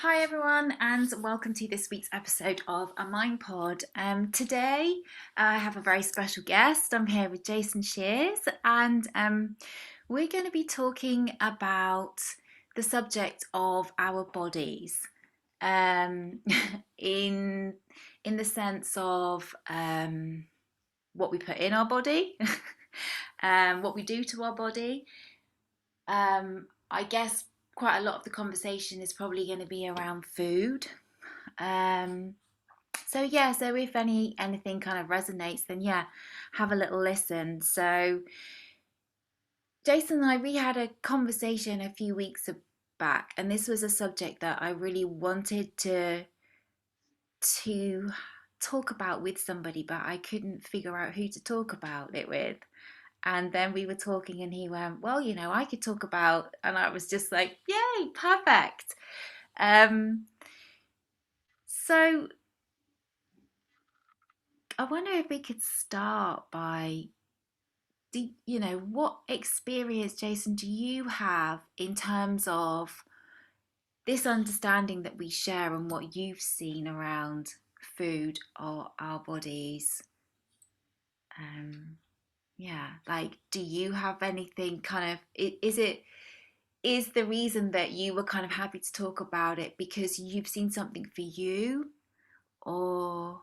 Hi everyone, and welcome to this week's episode of A Mind Pod. Today I have a very special guest. I'm here with Jason Shiers, and we're going to be talking about the subject of our bodies, um, in in the sense of what we put in our body, what we do to our body. I guess quite a lot of the conversation is probably going to be around food. Um, so if anything kind of resonates, then yeah, have a little listen. So Jason and we had a conversation a few weeks back, and this was a subject that I really wanted to talk about with somebody, but I couldn't figure out who to talk about it with. And then we were talking, and he went, "Well, I could talk about," and I was just like, "Yay, perfect." Um, so I wonder if we could start by what experience, Jason, do you have in terms of this understanding that we share and what you've seen around food or our bodies? Um, yeah, like, do you have anything kind of, is the reason that you were kind of happy to talk about it because you've seen something for you, or?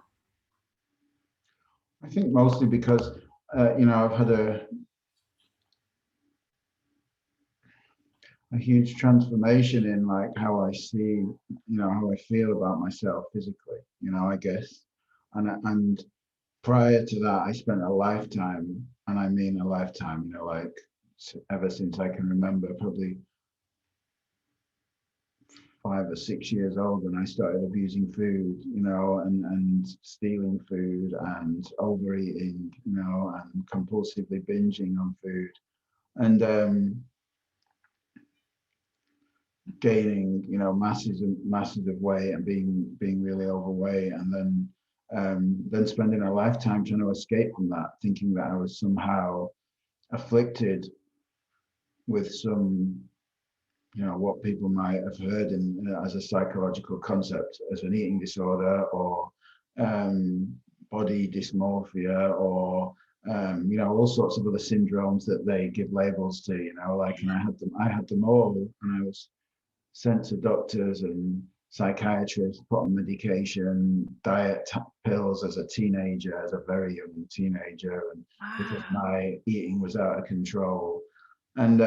I think mostly because I've had a huge transformation in like how I see, how I feel about myself physically, I guess. And prior to that, I spent a lifetime, and I mean a lifetime, like ever since I can remember, probably 5 or 6 years old when I started abusing food, and stealing food and overeating, and compulsively binging on food. And gaining, masses of weight and being really overweight, and then spending a lifetime trying to escape from that, thinking that I was somehow afflicted with some, what people might have heard as a psychological concept as an eating disorder, or um, body dysmorphia, or all sorts of other syndromes that they give labels to, like, and I had them all, and I was sent to doctors and psychiatrists, put on medication, diet pills as a teenager, as a very young teenager, and because Wow. my eating was out of control. And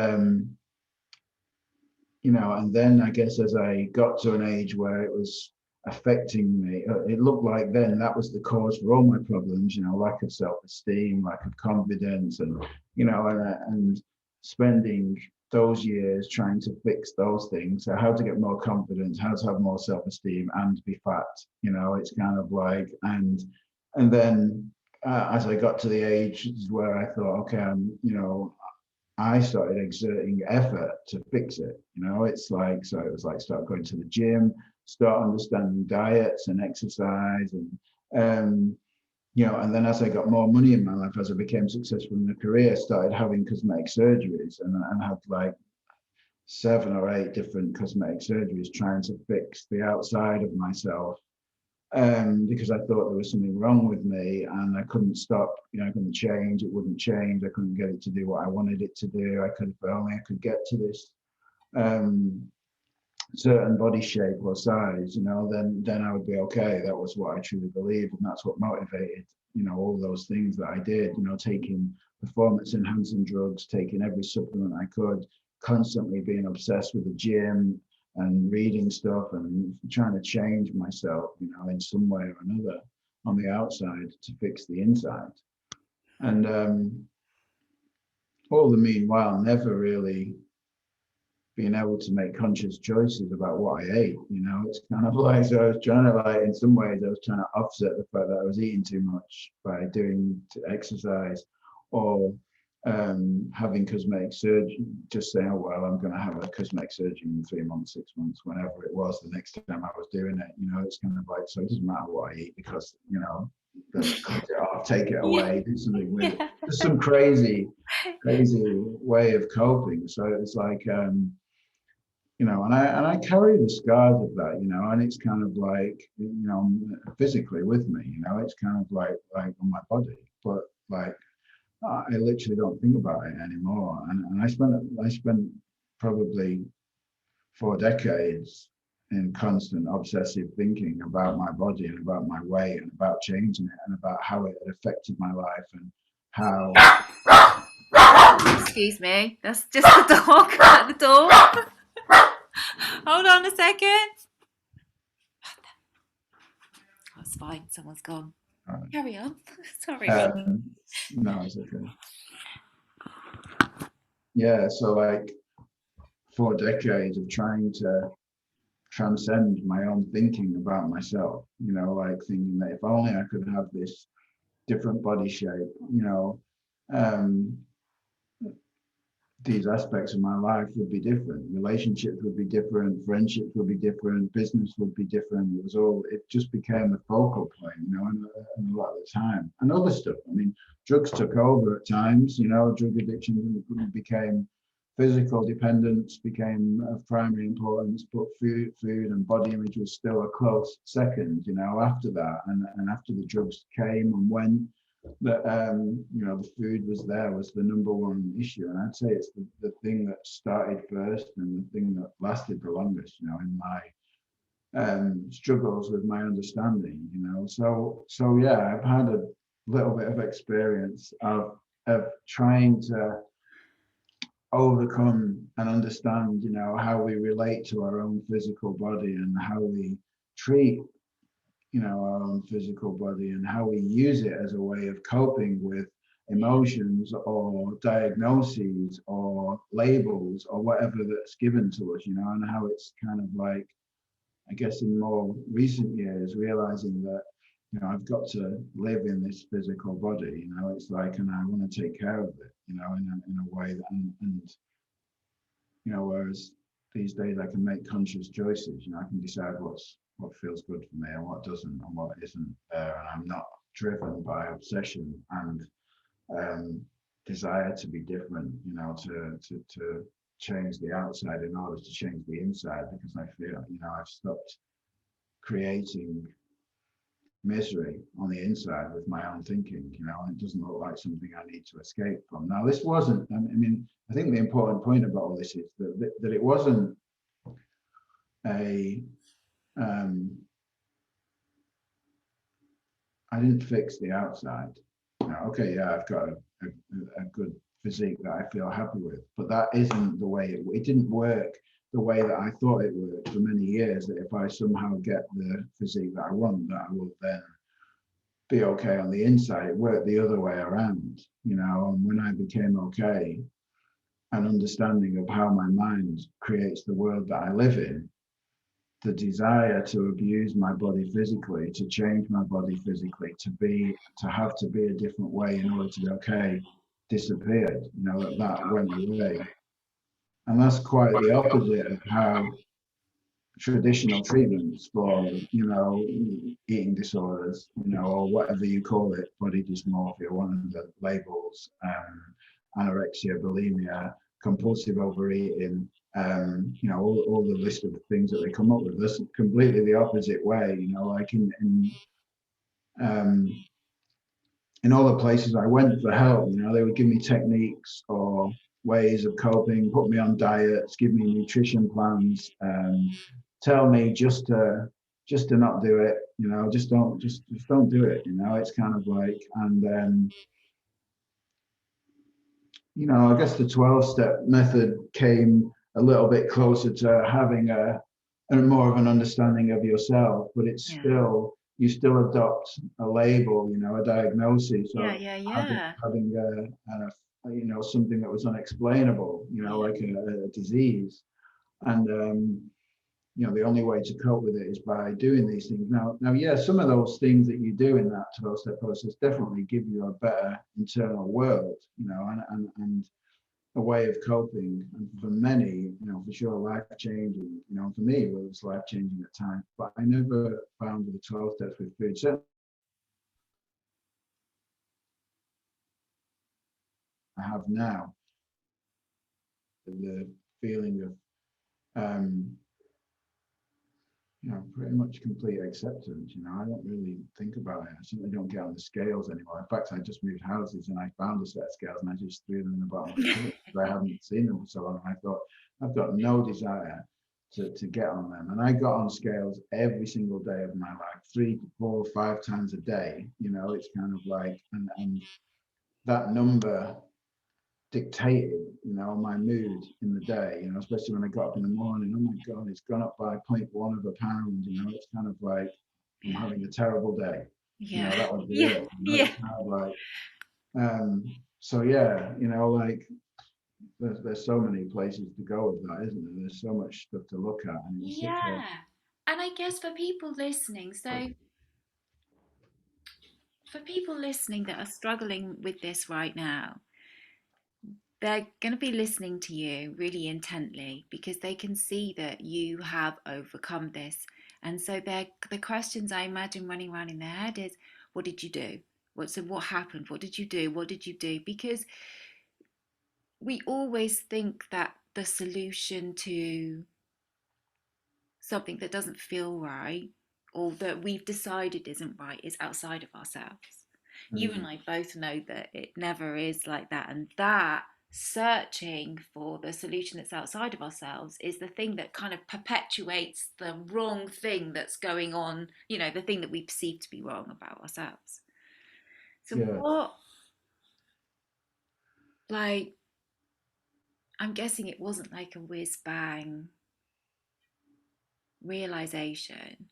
and then I guess as I got to an age where it was affecting me, it looked like then that was the cause for all my problems, lack of self-esteem, lack of confidence, and spending those years trying to fix those things. So how to get more confidence, how to have more self-esteem and be fat, it's kind of like, and then as I got to the age where I thought, okay, I started exerting effort to fix it. It's like, so it was like start going to the gym, start understanding diets and exercise, and then as I got more money in my life, as I became successful in the career, started having cosmetic surgeries, and had like 7 or 8 different cosmetic surgeries trying to fix the outside of myself, because I thought there was something wrong with me and I couldn't stop, I couldn't change, it wouldn't change, I couldn't get it to do what I wanted it to do. If only I could get to this um, certain body shape or size, then I would be okay. That was what I truly believed, and that's what motivated, all those things that I did, taking performance enhancing drugs, taking every supplement I could, constantly being obsessed with the gym and reading stuff and trying to change myself, in some way or another on the outside to fix the inside. And all the meanwhile, never really being able to make conscious choices about what I ate. It's kind of like, so I was trying to, like, in some ways, I was trying to offset the fact that I was eating too much by doing exercise, or having cosmetic surgery, just saying, oh, well, I'm going to have a cosmetic surgery in 3 months, 6 months, whenever it was the next time I was doing it. It's kind of like, so it doesn't matter what I eat because, cut it off, take it Yeah. away, do something with it. Yeah. Just some crazy way of coping. So it's like, and I carry the scars of that, and it's kind of like, physically with me, it's kind of like on my body, but like I literally don't think about it anymore. And I spent probably 4 decades in constant obsessive thinking about my body and about my weight and about changing it and about how it had affected my life and how. Excuse me, that's just the dog at the door. Hold on a second. Oh, it's fine, someone's gone. Carry on. Sorry. Um, no, it's okay. Yeah, so like 4 decades of trying to transcend my own thinking about myself, like thinking that if only I could have this different body shape, um, these aspects of my life would be different. Relationships would be different. Friendships would be different. Business would be different. It just became a focal point, and a lot of the time. And other stuff. I mean, drugs took over at times, drug addiction became physical dependence became of primary importance, but food and body image was still a close second, after that. And after the drugs came and went, that the food was the number one issue, and I'd say it's the thing that started first and the thing that lasted the longest, in my struggles with my understanding, so yeah, I've had a little bit of experience of trying to overcome and understand, how we relate to our own physical body and how we treat, our own physical body and how we use it as a way of coping with emotions or diagnoses or labels or whatever that's given to us, and how it's kind of like, I guess in more recent years, realizing that, I've got to live in this physical body, it's like, and I want to take care of it, in a way that, and whereas these days I can make conscious choices. I can decide what feels good for me and what doesn't and what isn't there. And I'm not driven by obsession and desire to be different, to change the outside in order to change the inside, because I feel, I've stopped creating misery on the inside with my own thinking, and it doesn't look like something I need to escape from. Now, this wasn't, I mean, I think the important point about all this is that it wasn't a, I didn't fix the outside. Okay, yeah, I've got a good physique that I feel happy with, but that isn't the way it didn't work the way that I thought it would for many years, that if I somehow get the physique that I want, that I will then be okay on the inside. It worked the other way around, and when I became okay and understanding of how my mind creates the world that I live in, the desire to abuse my body physically, to change my body physically, to have to be a different way in order to be okay, disappeared. That went away. And that's quite the opposite of how traditional treatments for, eating disorders, or whatever you call it, body dysmorphia, one of the labels, anorexia, bulimia, compulsive overeating, all the list of things that they come up with. That's completely the opposite way, like um, in all the places I went for help, they would give me techniques or ways of coping, put me on diets, give me nutrition plans, tell me just to not do it, just don't do it. It's kind of like, and then I guess the 12-step method came a little bit closer to having a more of an understanding of yourself, but it's Yeah. still, you still adopt a label, a diagnosis Yeah, of yeah, having yeah. something that was unexplainable, Yeah. like a disease. And the only way to cope with it is by doing these things. Now, yeah, some of those things that you do in that 12-step process definitely give you a better internal world, and a way of coping. And for many, for sure, life changing. For me, it was life changing at times. But I never found the 12 steps with food. Certainly, I have now the feeling of um, pretty much complete acceptance. I don't really think about it. I certainly don't get on the scales anymore. In fact, I just moved houses and I found a set of scales and I just threw them in the bottom of the cupboard because I hadn't seen them for so long. I thought, I've got no desire to get on them. And I got on scales every single day of my life, 3, 4, 5 times a day. It's kind of like, and that number dictated, my mood in the day, especially when I got up in the morning. Oh my God, it's gone up by 0.1 of a pound, it's kind of like I'm Yeah. having a terrible day. Yeah. That would be Yeah. it. Yeah. It's kind of like, so yeah, like there's so many places to go with that, isn't there? There's so much stuff to look at, and it's such a Yeah. And I guess for people listening, so for people listening that are struggling with this right now, they're going to be listening to you really intently because they can see that you have overcome this. And so the questions I imagine running around in their head is, what did you do? What happened? What did you do? What did you do? Because we always think that the solution to something that doesn't feel right or that we've decided isn't right is outside of ourselves. You and mm, I both know that it never is like that, and that searching for the solution that's outside of ourselves is the thing that kind of perpetuates the wrong thing that's going on, the thing that we perceive to be wrong about ourselves. So, yeah. like, I'm guessing it wasn't like a whiz bang realization.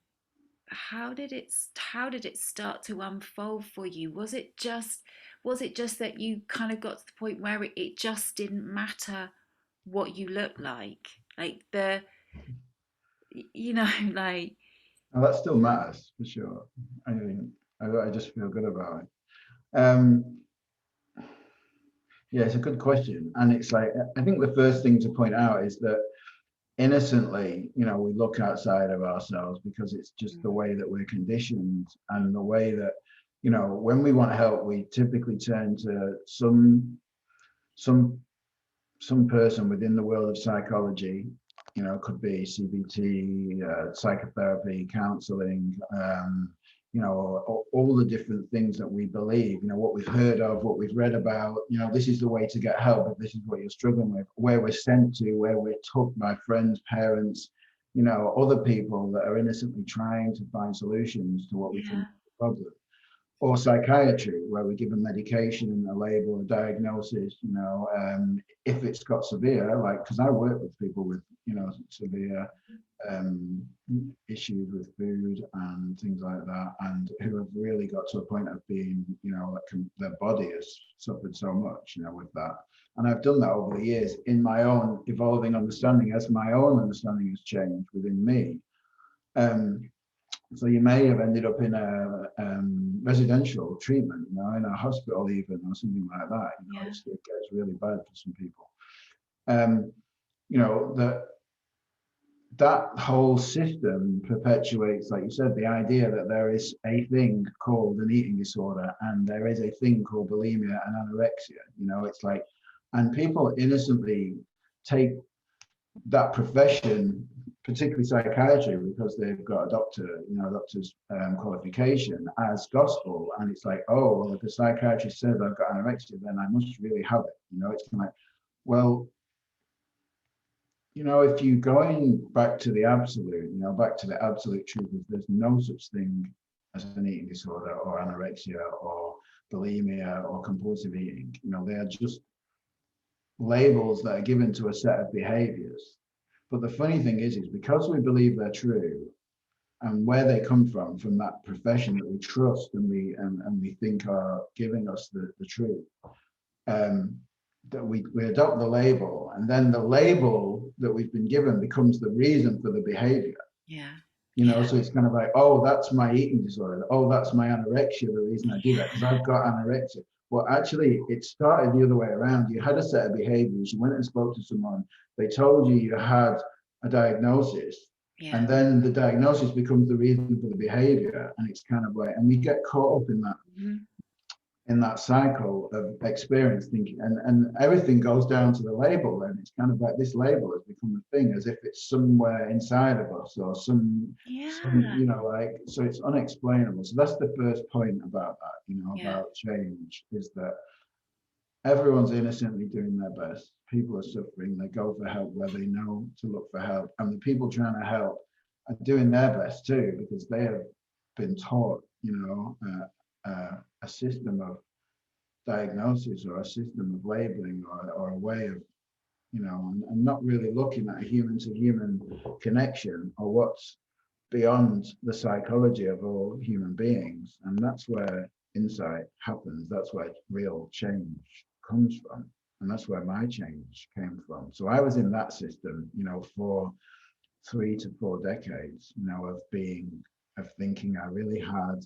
How did it start to unfold for you? Was it just that you kind of got to the point where it just didn't matter what you look like the like And that still matters for sure. I mean, I just feel good about it. Yeah, it's a good question, and it's like I think the first thing to point out is that innocently, we look outside of ourselves because it's just the way that we're conditioned and the way that, when we want help, we typically turn to some some person within the world of psychology. It could be CBT, psychotherapy, counseling, all the different things that we believe, what we've heard of, what we've read about, this is the way to get help if this is what you're struggling with, where we're sent to, where we're took by friends, parents, other people that are innocently trying to find solutions to what we think yeah, is the problem. Or psychiatry, where we give a medication and a label, a diagnosis, if it's got severe, like, because I work with people with, severe um, issues with food and things like that, and who have really got to a point of being, like their body has suffered so much, with that. And I've done that over the years in my own evolving understanding as my own understanding has changed within me. Um, so you may have ended up in a residential treatment, in a hospital even, or something like that. yeah, It gets really bad for some people. Um, that whole system perpetuates, like you said, the idea that there is a thing called an eating disorder and there is a thing called bulimia and anorexia. It's like, and people innocently take that profession, particularly psychiatry, because they've got a doctor's qualification as gospel. And it's like, oh, well, if a psychiatrist says I've got anorexia, then I must really have it. It's kind of like, well, if you're going back to the absolute, back to the absolute truth, is there's no such thing as an eating disorder or anorexia or bulimia or compulsive eating. They are just labels that are given to a set of behaviors. But the funny thing is because we believe they're true and where they come from that profession that we trust and we think are giving us the truth, um, that we adopt the label, and then the label that we've been given becomes the reason for the behavior. yeah, yeah, So it's kind of like, oh, that's my eating disorder. Oh, that's my anorexia. The reason I do that because I've got anorexia. Well, actually, it started the other way around. You had a set of behaviors. You went and spoke to someone. They told you you had a diagnosis, yeah, and then the diagnosis becomes the reason for the behavior. And it's kind of like, and we get caught up in that mhm, in that cycle of experience thinking, and everything goes down to the label. And it's kind of like this label has become a thing, as if it's somewhere inside of us, or some Yeah. you know, like, so it's unexplainable. So that's the first point about that, you know, Yeah. about change, is that everyone's innocently doing their best. People are suffering, they go for help where they know to look for help, and the people trying to help are doing their best too, because they have been taught, you know, a system of diagnosis, or a system of labeling, or a way of, you know, and not really looking at a human to human connection, or what's beyond the psychology of all human beings. And that's where insight happens. That's where real change comes from. And that's where my change came from. So I was in that system, you know, for 3 to 4 decades, you know, of thinking I really had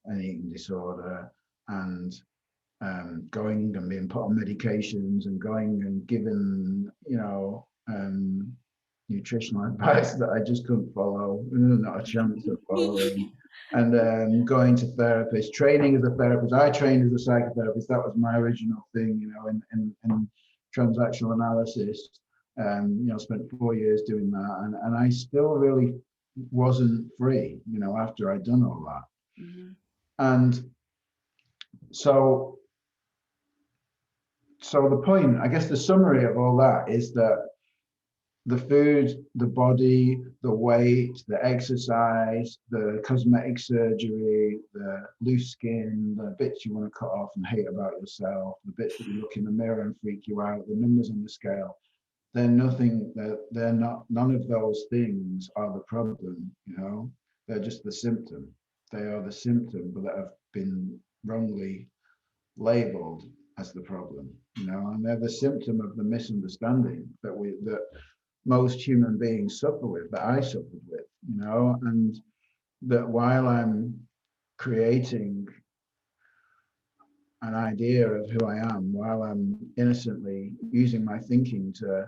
an eating disorder, and going and being put on medications, and going and given, you know, nutritional advice that I just couldn't follow, not a chance of following, and going to therapists, training as a therapist. I trained as a psychotherapist. That was my original thing, you know, in transactional analysis. You know, spent 4 years doing that, and I still really wasn't free, you know, after I'd done all that. Mhm. And so so the point, I guess the summary of all that is that the food, the body, the weight, the exercise, the cosmetic surgery, the loose skin, the bits you want to cut off and hate about yourself, the bits that you look in the mirror and freak you out, the numbers on the scale, they're nothing, they're not, none of those things are the problem, you know, they're just the symptom. They are the symptom, but that have been wrongly labeled as the problem, you know, and they're the symptom of the misunderstanding that most human beings suffer with, that I suffered with, you know, and that while I'm creating an idea of who I am, while I'm innocently using my thinking to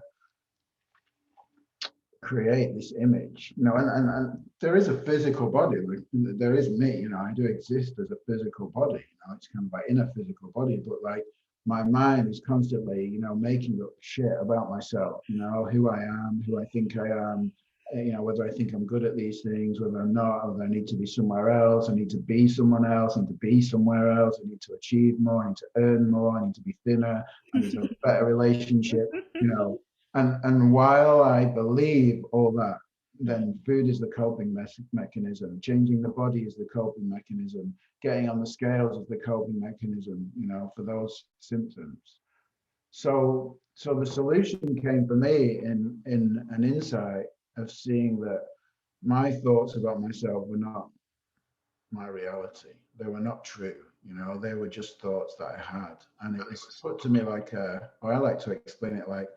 create this image, you know, and there is a physical body, like, there is me, you know, I do exist as a physical body, you know, it's kind of like in a physical body, but like my mind is constantly, you know, making up shit about myself, you know, who I am, who I think I am, you know, whether I think I'm good at these things, whether I'm not, whether I need to be somewhere else, I need to be someone else, I need to be somewhere else, I need to achieve more, I need to earn more, I need to be thinner, I need to have a better relationship, you know, and while I believe all that, then food is the coping mechanism. Changing the body is the coping mechanism. Getting on the scales is the coping mechanism, you know, for those symptoms. So the solution came for me in an insight of seeing that my thoughts about myself were not my reality. They were not true. You know, they were just thoughts that I had. And it was put to me like, or I like to explain it like,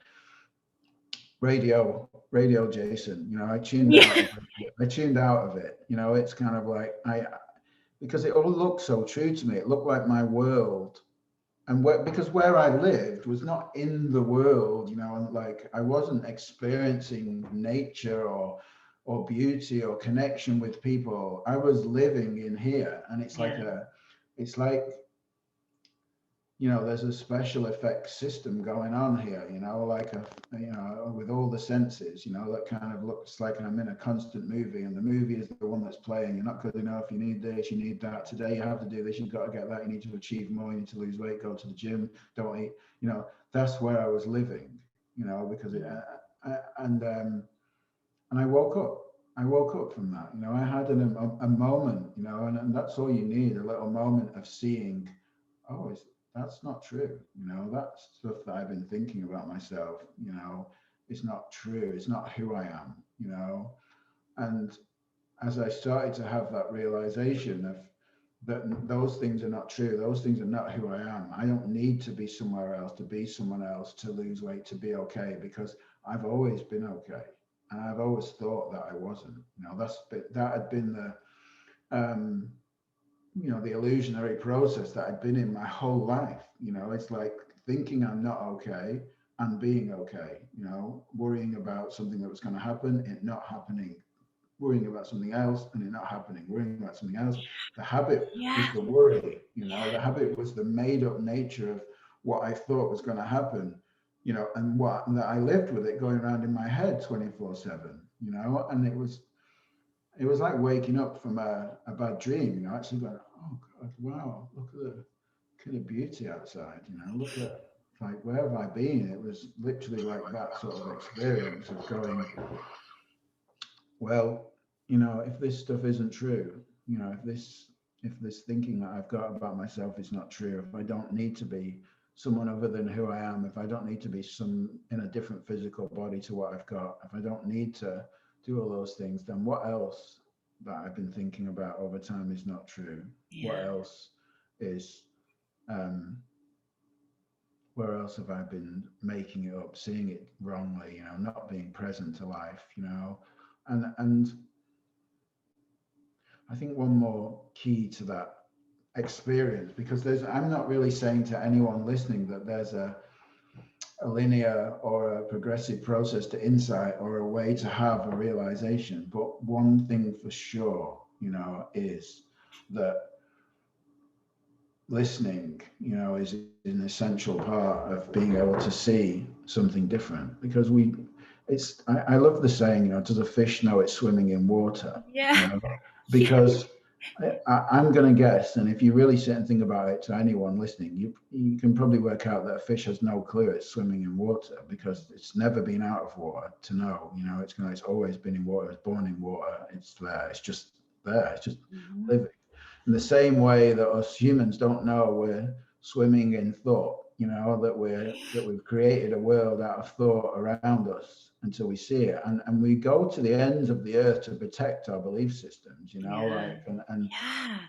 radio Jason, you know, Yeah. I tuned out of it, you know. It's kind of like because it all looked so true to me. It looked like my world, and because where I lived was not in the world, you know, and like I wasn't experiencing nature or beauty or connection with people. I was living in here, and Yeah. it's like, you know, there's a special effects system going on here, you know, like you know, with all the senses, you know, that kind of looks like I'm in a constant movie, and the movie is the one that's playing. You're not good enough. You need this, you need that. Today you have to do this. You've got to get that. You need to achieve more. You need to lose weight. Go to the gym. Don't eat. You know, that's where I was living. You know, because it Mm. and I woke up. I woke up from that. You know, I had a moment. You know, and that's all you need, a little moment of seeing, oh, that's not true. You know, that stuff that I've been thinking about myself, you know, it's not true. It's not who I am, you know. And as I started to have that realization of that those things are not true, those things are not who I am. I don't need to be somewhere else to be someone else, to lose weight, to be okay, because I've always been okay. And I've always thought that I wasn't. You know, that had been um, you know, the illusionary process that I'd been in my whole life. You know, it's like thinking I'm not okay and being okay, you know, worrying about something that was going to happen, it not happening, worrying about something else and it not happening, worrying about something else. The habit Yeah. was the worry, the habit was the made up nature of what I thought was going to happen, and what and that I lived with it going around in my head 24/7, and it was like waking up from a bad dream, actually going, oh God, wow, look at the kind of beauty outside, look at like where have I been? It was literally like that sort of experience of going, well, if this stuff isn't true, if this thinking that I've got about myself is not true, if I don't need to be someone other than who I am, if I don't need to be some in a different physical body to what I've got, if I don't need to do all those things, then what else that I've been thinking about over time is not true? What Yeah. else is um where else have I been making it up, seeing it wrongly, not being present to life, and I think one more key to that experience, because I'm not really saying to anyone listening that there's a linear or a progressive process to insight or a way to have a realization. But one thing for sure, is that listening, is an essential part of being able to see something different. Because I love the saying, does a fish know it's swimming in water? You Yeah. know, because I'm going to guess, and if you really sit and think about it, to anyone listening, you can probably work out that a fish has no clue it's swimming in water because it's never been out of water to know. It's always been in water. It's born in water. It's there. It's just there. It's just Mhm. living. In the same way that us humans don't know we're swimming in thought, that we've created a world out of thought around us until we see it, and we go to the ends of the earth to protect our belief systems, Yeah. like and Yeah.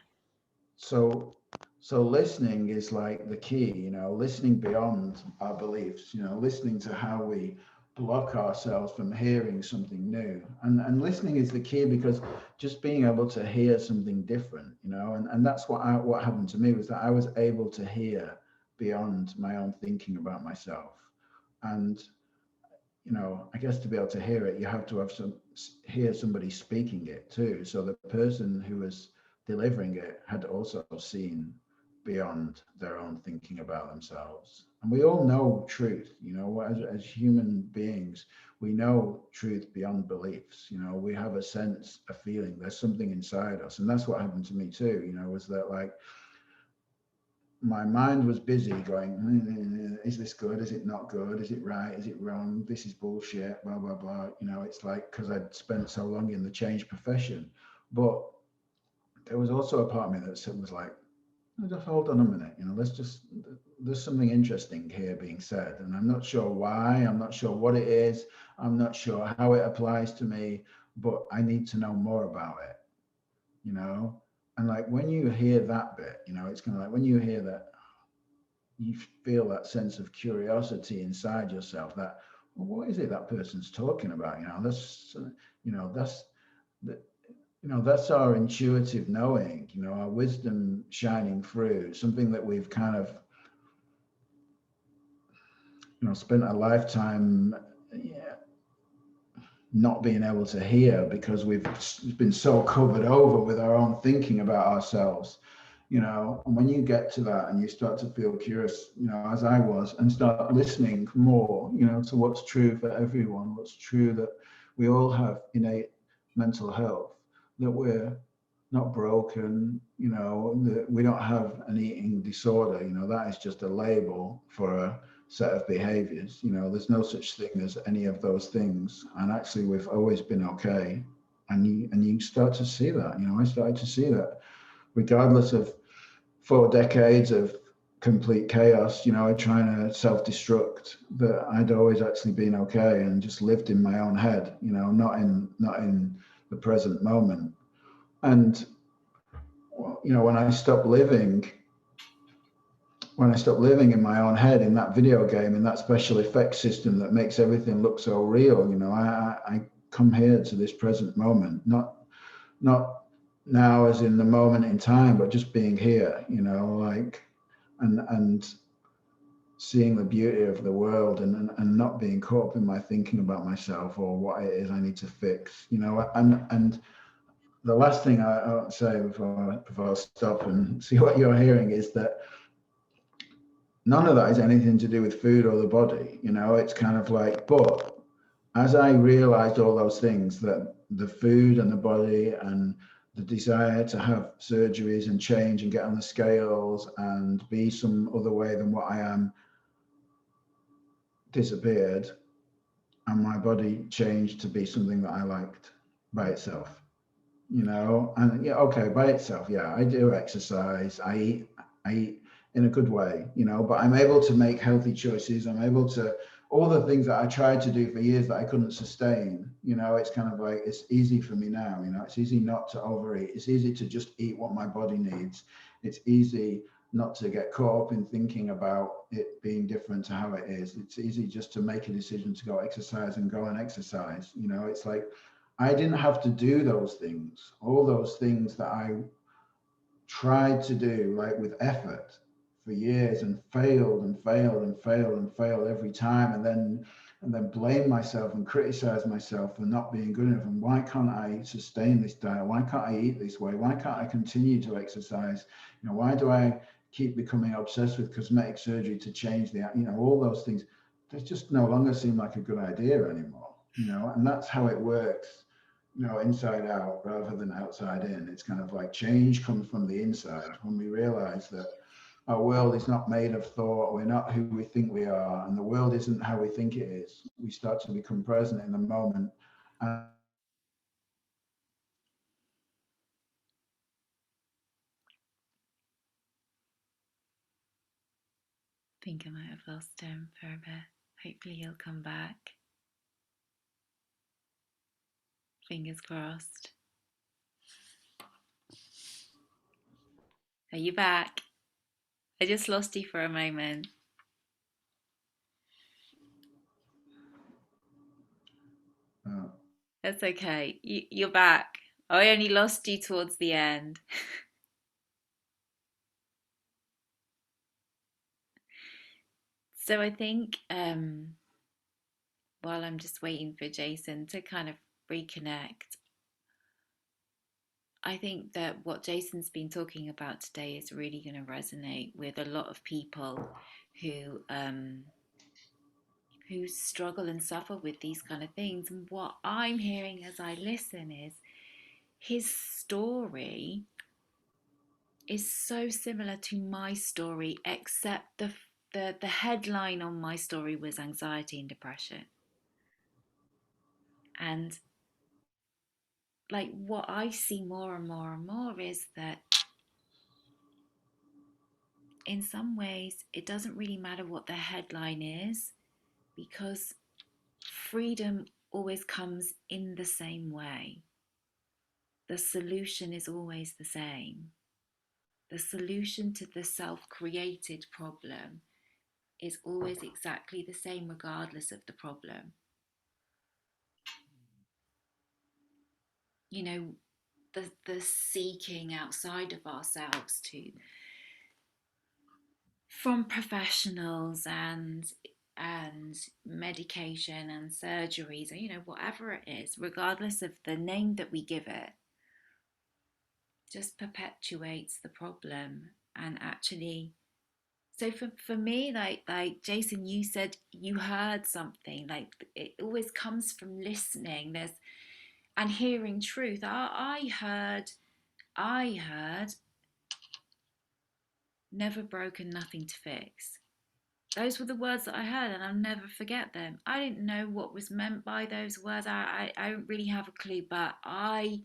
so so listening is like the key, listening beyond our beliefs, listening to how we block ourselves from hearing something new. And listening is the key, because just being able to hear something different, and that's what happened to me, was that I was able to hear beyond my own thinking about myself. And I guess to be able to hear it, you have to have hear somebody speaking it too. So the person who was delivering it had also seen beyond their own thinking about themselves. And we all know truth, as human beings, we know truth beyond beliefs. We have a sense, a feeling, there's something inside us. And that's what happened to me too, was that like my mind was busy going, is this good? Is it not good? Is it right? Is it wrong? This is bullshit, blah, blah, blah. It's like, because I'd spent so long in the change profession. But there was also a part of me that was like, just hold on a minute, there's something interesting here being said. And I'm not sure why, I'm not sure what it is, I'm not sure how it applies to me, but I need to know more about it, you know? And like when you hear that bit, it's kind of like when you hear that, you feel that sense of curiosity inside yourself that, well, what is it that person's talking about? That's that, that's our intuitive knowing, our wisdom shining through, something that we've kind of, spent a lifetime, yeah, not being able to hear because we've been so covered over with our own thinking about ourselves. And when you get to that and you start to feel curious, as I was, and start listening more, to what's true for everyone, what's true, that we all have innate mental health, that we're not broken, that we don't have an eating disorder, that is just a label for a set of behaviors. There's no such thing as any of those things. And actually we've always been okay. And you start to see that, I started to see that regardless of 4 decades of complete chaos, trying to self-destruct, that I'd always actually been okay and just lived in my own head, not in the present moment. And when I stopped living in my own head in that video game, in that special effects system that makes everything look so real, I come here to this present moment, not now as in the moment in time, but just being here, like, and seeing the beauty of the world, and not being caught up in my thinking about myself or what it is I need to fix, and the last thing I'll say before I stop and see what you're hearing is that none of that is anything to do with food or the body. It's kind of like, but as I realized all those things, that the food and the body and the desire to have surgeries and change and get on the scales and be some other way than what I am disappeared, and my body changed to be something that I liked by itself. And yeah, okay, by itself, yeah, I do exercise, I eat in a good way, but I'm able to make healthy choices. I'm able to, all the things that I tried to do for years that I couldn't sustain, it's kind of like, it's easy for me now. It's easy not to overeat. It's easy to just eat what my body needs. It's easy not to get caught up in thinking about it being different to how it is. It's easy just to make a decision to go exercise and go and exercise. It's like, I didn't have to do those things, all those things that I tried to do, like with effort for years, and failed and failed and failed and failed every time, and then blame myself and criticize myself for not being good enough. And why can't I sustain this diet? Why can't I eat this way? Why can't I continue to exercise? Why do I keep becoming obsessed with cosmetic surgery to change all those things? They just no longer seem like a good idea anymore. And that's how it works, inside out rather than outside in. It's kind of like change comes from the inside when we realize that our world is not made of thought, we're not who we think we are, and the world isn't how we think it is. We start to become present in the moment. And I think I might have lost him for a bit. Hopefully he'll come back. Fingers crossed. Are you back? I just lost you for a moment. uh, That's okay. You're back. I only lost you towards the end. So I think while I'm just waiting for Jason to kind of reconnect, I think that what Jason's been talking about today is really going to resonate with a lot of people who who struggle and suffer with these kind of things. And what I'm hearing as I listen is his story is so similar to my story, except the headline on my story was anxiety and depression. And like what I see more and more and more is that in some ways it doesn't really matter what the headline is, because freedom always comes in the same way. The solution is always the same. The solution to the self created problem is always exactly the same, regardless of the problem. You know, the seeking outside of ourselves to from professionals and medication and surgeries, or whatever it is, regardless of the name that we give it, just perpetuates the problem. And actually, so for me, like Jason, you said you heard something. Like it always comes from listening. There's and hearing truth. I heard never broken, nothing to fix. Those were the words that I heard, and I'll never forget them. I didn't know what was meant by those words. I don't really have a clue, but I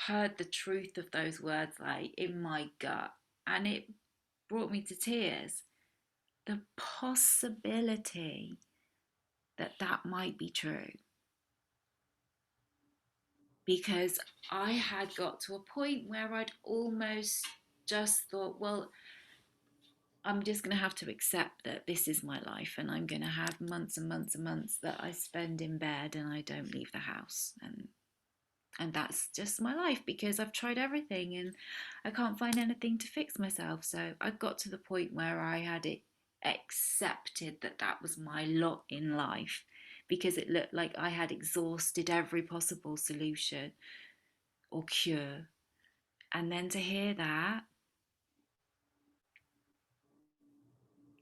heard the truth of those words like in my gut, and it brought me to tears. The possibility that that might be true, because I had got to a point where I'd almost just thought, well, I'm just going to have to accept that this is my life, and I'm going to have months and months and months that I spend in bed and I don't leave the house, and that's just my life because I've tried everything and I can't find anything to fix myself. So I got to the point where I had it accepted that that was my lot in life, because it looked like I had exhausted every possible solution or cure. And then to hear that,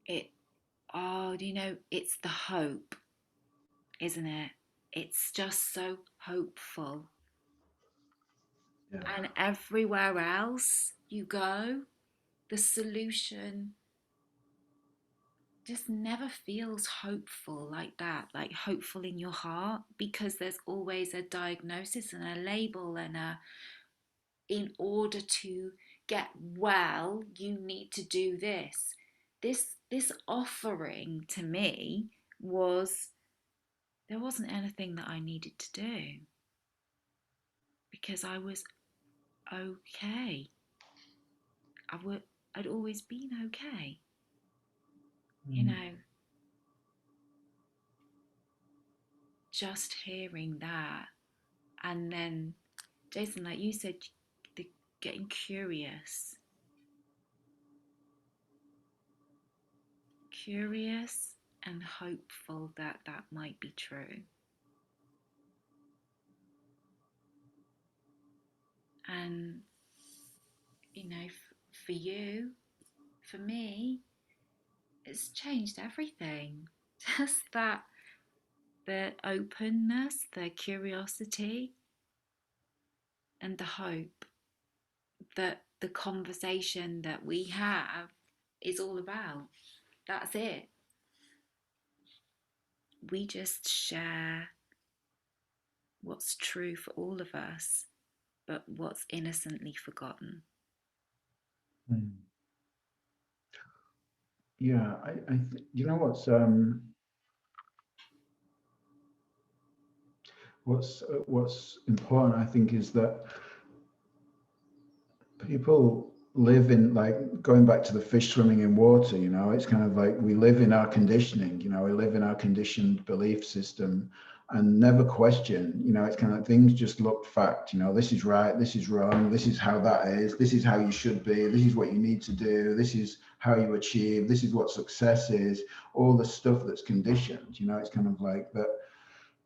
it, oh, it's the hope, isn't it? It's just so hopeful. Yeah. And everywhere else you go, the solution just never feels hopeful like that, like hopeful in your heart, because there's always a diagnosis and a label and a, in order to get well, you need to do this. This offering to me was, there wasn't anything that I needed to do because I was okay. I'd always been okay. You Mm. know, just hearing that. And then, Jason, like you said, the getting curious and hopeful that that might be true. And, for you, for me, it's changed everything. Just that, the openness, the curiosity, and the hope that the conversation that we have is all about. That's it. We just share what's true for all of us, but what's innocently forgotten. Mm. Yeah, you know what's important, I think, is that people live in, like, going back to the fish swimming in water, it's kind of like we live in our conditioning, we live in our conditioned belief system and never question, it's kind of like things just look fact, this is right, this is wrong, this is how that is, this is how you should be, this is what you need to do, this is how you achieve, this is what success is, all the stuff that's conditioned, it's kind of like that.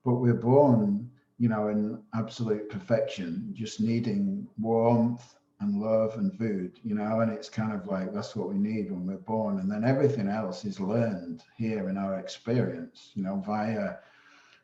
But we're born, in absolute perfection, just needing warmth and love and food, and it's kind of like that's what we need when we're born. And then everything else is learned here in our experience, via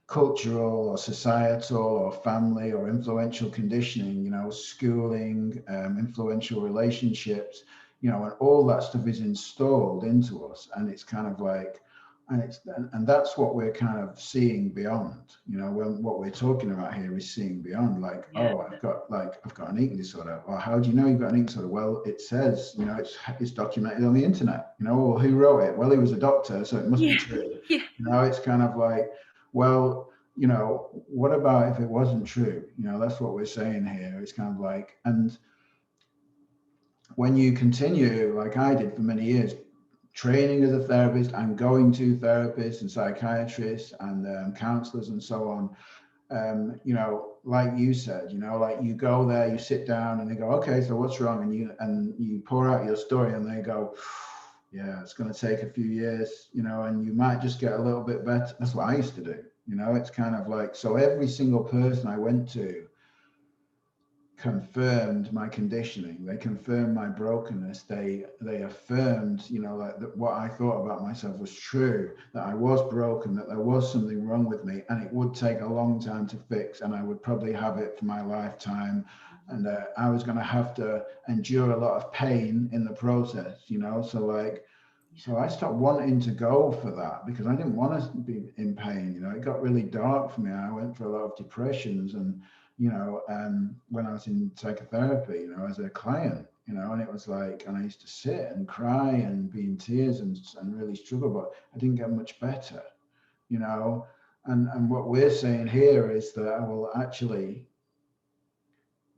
cultural or societal or family or influential conditioning, schooling, influential relationships, and all that stuff is installed into us. And it's kind of like, and that's what we're kind of seeing beyond, when what we're talking about here is seeing beyond, like, Yeah. oh, I've got an eating disorder. Or how do you know you've got an eating disorder? Well, it says, it's documented on the internet, well, who wrote it? Well, he was a doctor, so it must be Yeah. true. Yeah. It's kind of like, well, what about if it wasn't true? That's what we're saying here. It's kind of like, and when you continue, like I did for many years, training as a therapist and going to therapists and psychiatrists and counselors and so on, like you said, like you go there, you sit down and they go, okay, so what's wrong? And you pour out your story and they go, yeah, it's going to take a few years, and you might just get a little bit better. That's what I used to do. It's kind of like, so every single person I went to confirmed my conditioning. They confirmed my brokenness. They affirmed, like that what I thought about myself was true, that I was broken, that there was something wrong with me, and it would take a long time to fix, and I would probably have it for my lifetime, and I was going to have to endure a lot of pain in the process, so like, so I stopped wanting to go for that because I didn't want to be in pain. It got really dark for me. I went for a lot of depressions and, when I was in psychotherapy, as a client, and it was like, and I used to sit and cry and be in tears and really struggle, but I didn't get much better, you know. And what we're saying here is that, well, actually,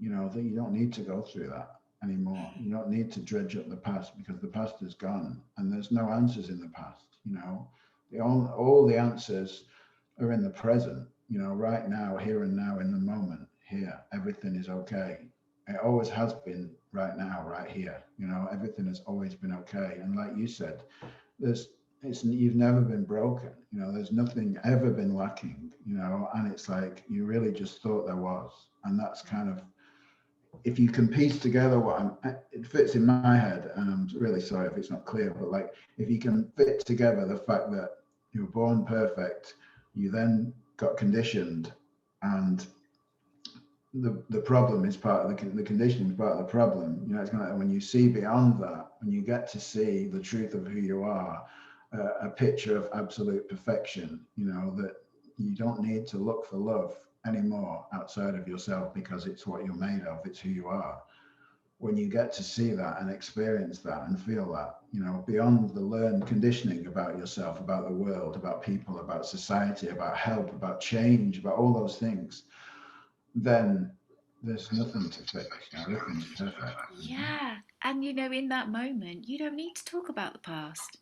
that you don't need to go through that anymore. You don't need to dredge up the past because the past is gone and there's no answers in the past. All the answers are in the present, right now, here and now, in the moment, here. Everything is okay. It always has been right now, right here. Everything has always been okay. And like you said, there's it's you've never been broken. There's nothing ever been lacking. And it's like you really just thought there was, and that's kind of, if you can piece together it fits in my head, and I'm really sorry if it's not clear, but like if you can fit together the fact that you were born perfect, you then got conditioned, and the problem is part of the conditioning is part of the problem. It's kind of when you see beyond that, when you get to see the truth of who you are, a picture of absolute perfection. That you don't need to look for love anymore outside of yourself because it's what you're made of. It's who you are. When you get to see that and experience that and feel that, beyond the learned conditioning about yourself, about the world, about people, about society, about help, about change, about all those things, then there's nothing to fix. Everything's perfect. Yeah. And in that moment, you don't need to talk about the past.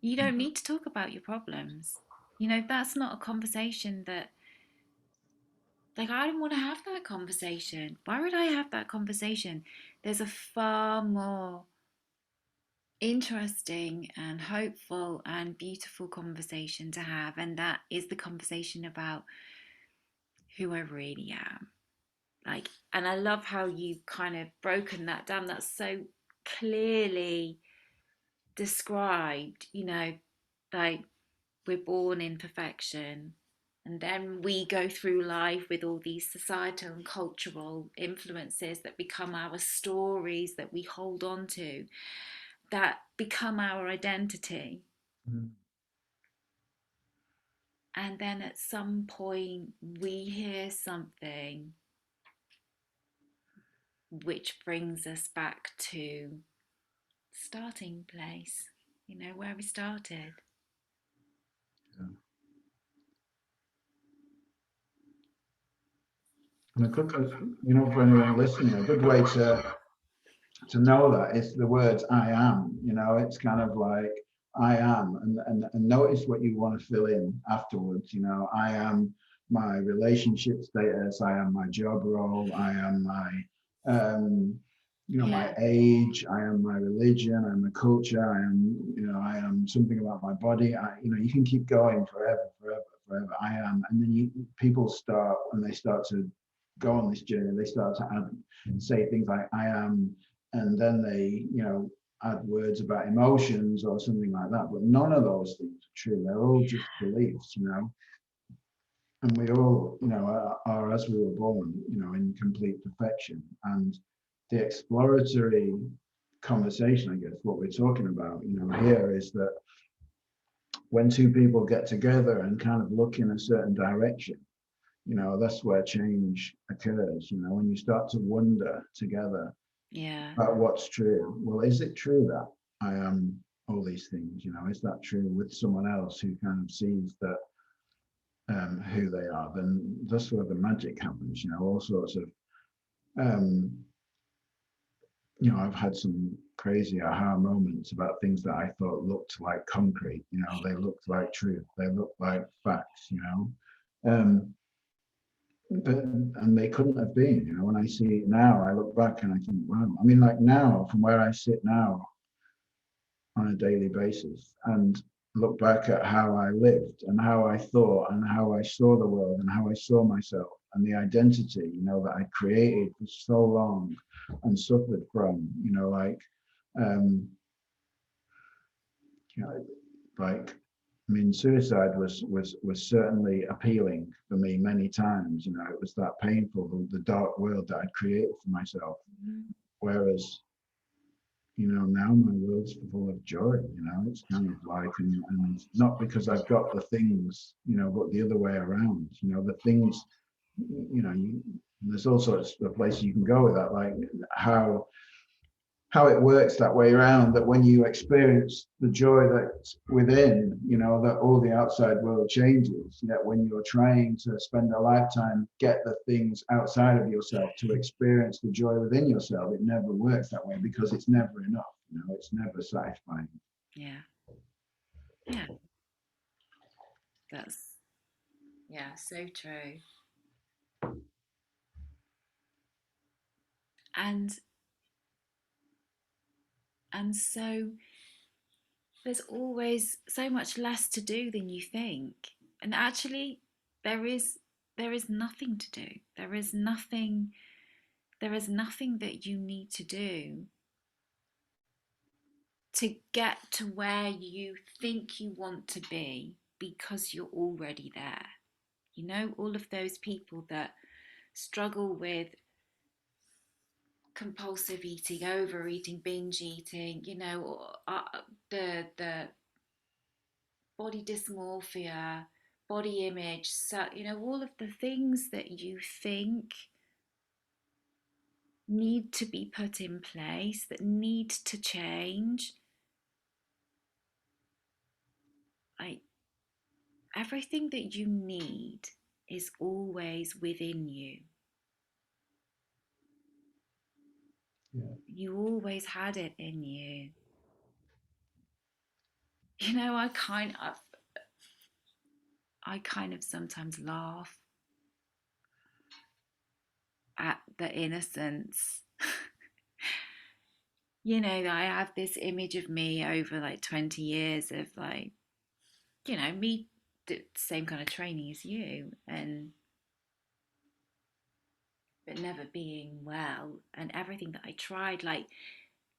You don't need to talk about your problems. That's not a conversation that, like, I don't want to have that conversation. Why would I have that conversation? There's a far more interesting and hopeful and beautiful conversation to have, and that is the conversation about who I really am. Like, and I love how you've kind of broken that down. That's so clearly described, like we're born in perfection, and then we go through life with all these societal and cultural influences that become our stories that we hold on to, that become our identity. Mm. And then at some point, we hear something which brings us back to starting place, where we started. Yeah. And a good, for anyone listening, a good way to know that is the words "I am." It's kind of like "I am," and notice what you want to fill in afterwards. I am my relationship status. I am my job role. I am my my Yeah, age. I am my religion. I am my culture. I am something about my body. You can keep going forever, forever, forever. I am, and then people start when they start to go on this journey. They start to add and say things like "I am," and then they add words about emotions or something like that, but none of those things are true. They're all just beliefs. And we all are as we were born, in complete perfection. And the exploratory conversation, I guess, what we're talking about here is that when two people get together and kind of look in a certain direction, that's where change occurs. When you start to wonder together yeah, about what's true. Well, is it true that I am all these things? Is that true with someone else who kind of sees that who they are? Then that's where the magic happens. All sorts of um, I've had some crazy aha moments about things that I thought looked like concrete. They looked like truth. They looked like facts. But and they couldn't have been. When I see it now, I look back and I think, wow. I mean, like now, from where I sit now, on a daily basis and look back at how I lived and how I thought and how I saw the world and how I saw myself and the identity, that I created for so long and suffered from, um, you know, like, I mean, suicide was certainly appealing for me many times. It was that painful, the dark world that I'd created for myself. Whereas now my world's full of joy. It's kind of like, and not because I've got the things, but the other way around. The things, there's all sorts of places you can go with that, like how it works that way around. That when you experience the joy that's within, that all the outside world changes. Yet when you're trying to spend a lifetime get the things outside of yourself to experience the joy within yourself, it never works that way because it's never enough. It's never satisfying. yeah, yeah. That's, yeah, so true. And and so there's always so much less to do than you think. And actually, there is there is nothing to do. There is nothing that you need to do to get to where you think you want to be, because you're already there. You know, all of those people that struggle with compulsive eating, overeating, binge eating, the body dysmorphia, body image, so all of the things that you think need to be put in place, that need to change. Like, everything that you need is always within you. Yeah. You always had it in you. I kind of sometimes laugh at the innocence. I have this image of me over like 20 years of, like, me did the same kind of training as you, and but never being well, and everything that I tried, like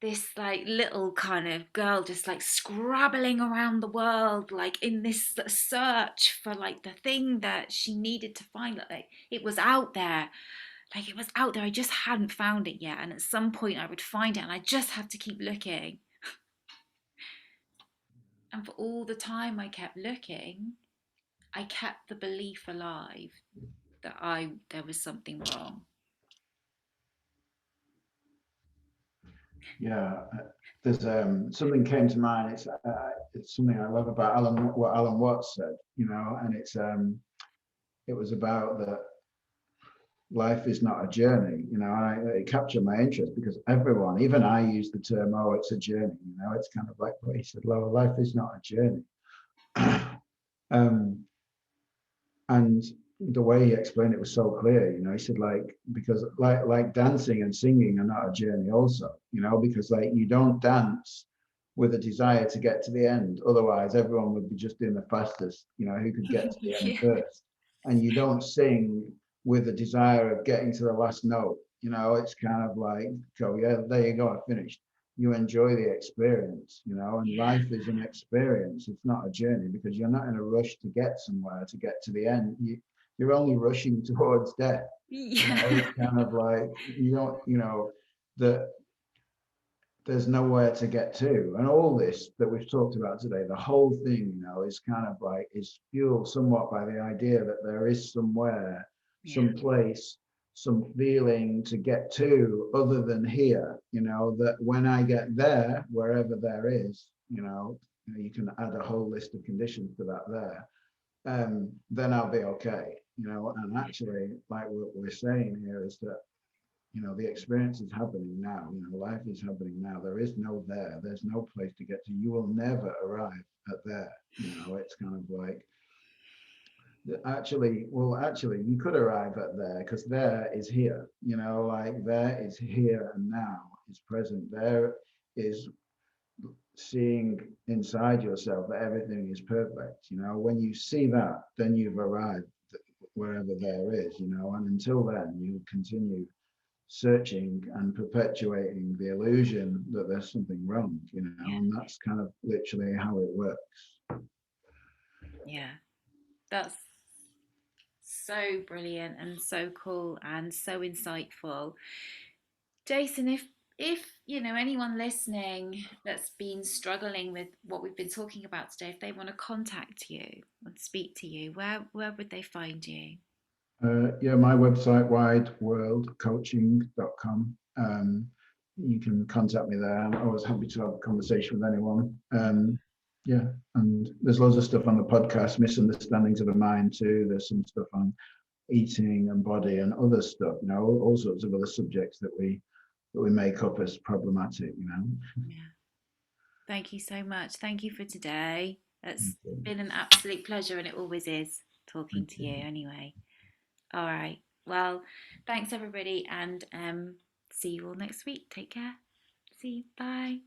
this like little kind of girl just like scrabbling around the world, like in this search for like the thing that she needed to find. Like it was out there, I just hadn't found it yet, and at some point I would find it, and I just have to keep looking. And for all the time I kept looking, I kept the belief alive that I there was something wrong. Yeah, there's something came to mind. It's something I love about what Alan Watts said, and it was about that life is not a journey, and it captured my interest because everyone, even I, use the term, "Oh, it's a journey." It's kind of like what he said, life is not a journey. um, and the way he explained it was so clear. He said, like, because like dancing and singing are not a journey also, because like you don't dance with a desire to get to the end, otherwise everyone would be just doing the fastest, who could get to the end Yeah. first. And you don't sing with a desire of getting to the last note. It's kind of like, go, yeah, there you go, I finished. You enjoy the experience, and Yeah. life is an experience. It's not a journey, because you're not in a rush to get somewhere, to get to the end. You're only rushing towards death. Yeah. It's kind of like you don't, that there's nowhere to get to. And all this that we've talked about today, the whole thing, is kind of like is fueled somewhat by the idea that there is somewhere, Yeah. some place, some feeling to get to other than here, that when I get there, wherever there is, you can add a whole list of conditions to that there, then I'll be okay, and actually, like what we're saying here is that, the experience is happening now, life is happening now. There is no there, there's no place to get to. You will never arrive at there. It's kind of like, actually you could arrive at there, because there is here, like there is here and now, is present. There is seeing inside yourself that everything is perfect. When you see that, then you've arrived wherever there is, and until then you continue searching and perpetuating the illusion that there's something wrong, Yeah. and that's kind of literally how it works. Yeah. That's so brilliant and so cool and so insightful. Jason, if anyone listening that's been struggling with what we've been talking about today, if they want to contact you and speak to you, where would they find you? Yeah, my website, wideworldcoaching.com. You can contact me there. I'm always happy to have a conversation with anyone. Yeah, and there's loads of stuff on the podcast, Misunderstandings of the Mind too. There's some stuff on eating and body and other stuff, all sorts of other subjects that we make up as problematic. Yeah. Thank you so much. Thank you for today. It's been an absolute pleasure, and it always is talking Thank to you you. anyway. All right. Well, thanks everybody, and see you all next week. Take care. See you. Bye.